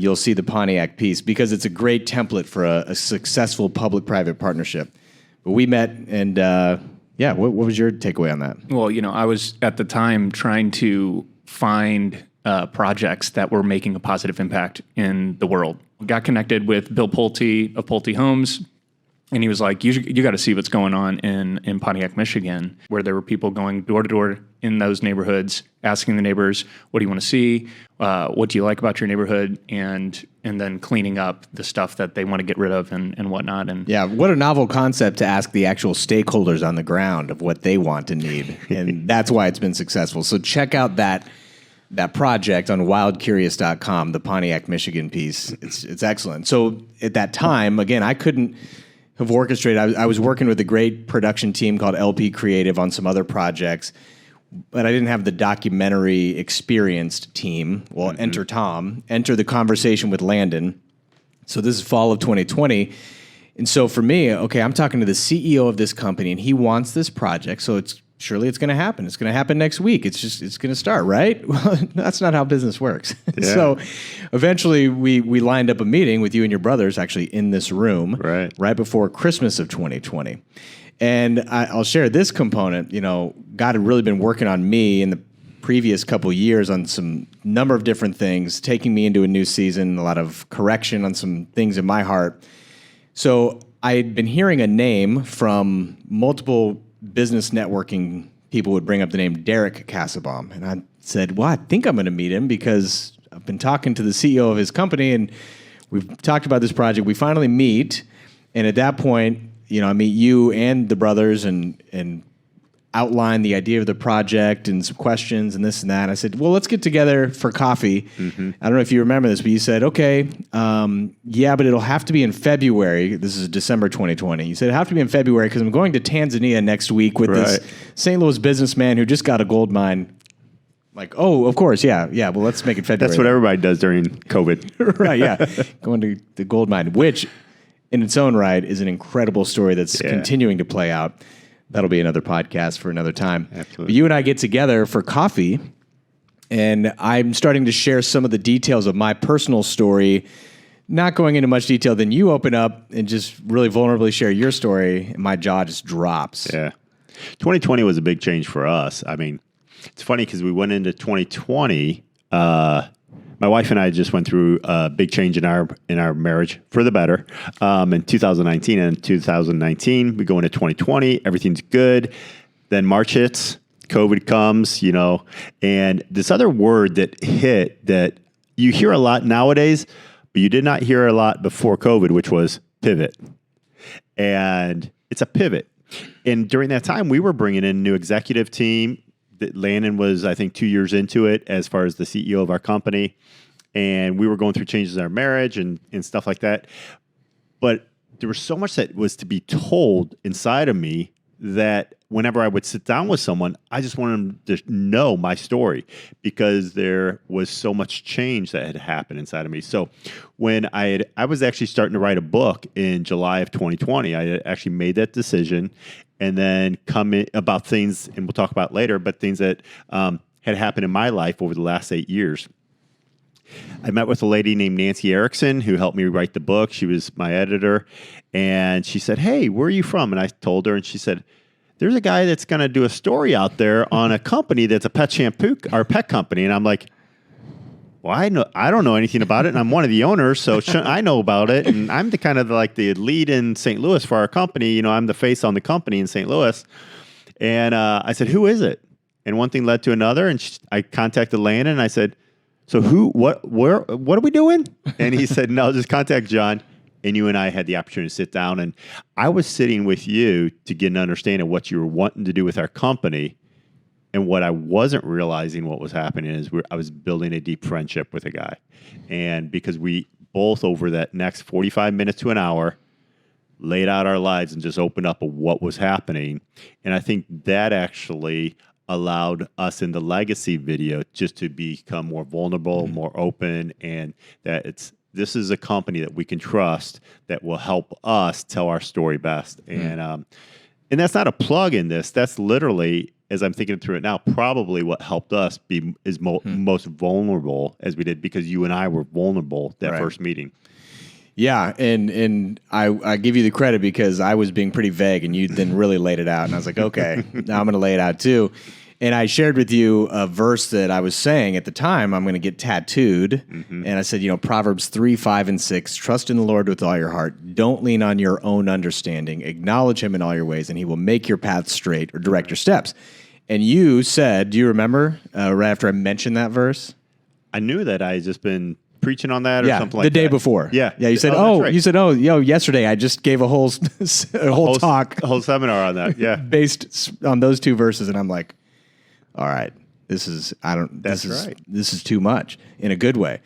you'll see the Pontiac piece because it's a great template for a successful public-private partnership. But we met, and what was your takeaway on that? Well, I was at the time trying to find projects that were making a positive impact in the world. Got connected with Bill Pulte of Pulte Homes, and he was like, you got to see what's going on in Pontiac, Michigan, where there were people going door to door in those neighborhoods, asking the neighbors, what do you want to see? What do you like about your neighborhood? And then cleaning up the stuff that they want to get rid of and whatnot. And yeah, what a novel concept to ask the actual stakeholders on the ground of what they want and need. And that's why it's been successful. So check out that project on wildcurious.com, the Pontiac, Michigan piece. It's excellent. So at that time, again, I couldn't have orchestrated. I was working with a great production team called LP Creative on some other projects, but I didn't have the documentary experienced team. Well, enter Tom, enter the conversation with Landon. So this is fall of 2020. And so for me, okay, I'm talking to the CEO of this company, and he wants this project. So surely it's going to happen. It's going to happen next week. It's going to start, right? Well, that's not how business works. Yeah. So eventually we lined up a meeting with you and your brothers actually in this room right before Christmas of 2020. And I'll share this component. God had really been working on me in the previous couple of years on some number of different things, taking me into a new season, a lot of correction on some things in my heart. So I had been hearing a name from multiple business networking people would bring up the name Derek Kassebaum. And I said, well, I think I'm going to meet him because I've been talking to the CEO of his company and we've talked about this project. We finally meet. And at that point, I meet you and the brothers and outline the idea of the project and some questions and this and that. I said, well, let's get together for coffee. Mm-hmm. I don't know if you remember this, but you said, okay, but it'll have to be in February. This is December 2020. You said it'll have to be in February because I'm going to Tanzania next week with this St. Louis businessman who just got a gold mine. Like, oh, of course, yeah. Well, let's make it February. That's what everybody does during COVID. Right, yeah. Going to the gold mine, which in its own right is an incredible story that's continuing to play out. That'll be another podcast for another time. Absolutely. But you and I get together for coffee, and I'm starting to share some of the details of my personal story, not going into much detail. Then you open up and just really vulnerably share your story, and my jaw just drops. Yeah. 2020 was a big change for us. I mean, it's funny because we went into 2020. My wife and I just went through a big change in our marriage for the better in 2019. And in 2019, we go into 2020. Everything's good. Then March hits. COVID comes, and this other word that hit that you hear a lot nowadays, but you did not hear a lot before COVID, which was pivot. And it's a pivot. And during that time, we were bringing in a new executive team. Landon was, I think, 2 years into it as far as the CEO of our company. And we were going through changes in our marriage and stuff like that. But there was so much that was to be told inside of me that whenever I would sit down with someone, I just wanted them to know my story because there was so much change that had happened inside of me. So when I was actually starting to write a book in July of 2020, I actually made that decision and then come in about things, and we'll talk about later, but things that had happened in my life over the last 8 years. I met with a lady named Nancy Erickson who helped me write the book. She was my editor. And she said, hey, where are you from? And I told her, and she said, there's a guy that's going to do a story out there on a company that's a pet shampoo or pet company. And I'm like, well, I don't know anything about it. And I'm one of the owners, so I know about it. And I'm the kind of like the lead in St. Louis for our company. I'm the face on the company in St. Louis. And I said, who is it? And one thing led to another. And I contacted Landon and I said, so what are we doing? And he said, no, just contact John. And you and I had the opportunity to sit down. And I was sitting with you to get an understanding of what you were wanting to do with our company. And what I wasn't realizing what was happening is I was building a deep friendship with a guy. And because we both, over that next 45 minutes to an hour, laid out our lives and just opened up of what was happening. And I think that actually allowed us in the legacy video just to become more vulnerable, more open, and that this is a company that we can trust that will help us tell our story best. And And that's not a plug in this. That's literally, as I'm thinking through it now, probably what helped us be most vulnerable as we did, because you and I were vulnerable that Right. first meeting. Yeah, and I give you the credit because I was being pretty vague, and you then really laid it out, and I was like, okay, now I'm going to lay it out too. And I shared with you a verse that I was saying at the time I'm going to get tattooed, and I said, Proverbs 3, 5, and 6, trust in the Lord with all your heart. Don't lean on your own understanding. Acknowledge him in all your ways, and he will make your path straight or direct your steps. And you said, do you remember right after I mentioned that verse? I knew that I had just been preaching on that or something like the that. day before. Yeah. Yeah. You said, that's right. yesterday I just gave a whole talk A whole seminar on that. Yeah. based on those two verses, and I'm like, all right, this is That's right. this is too much in a good way.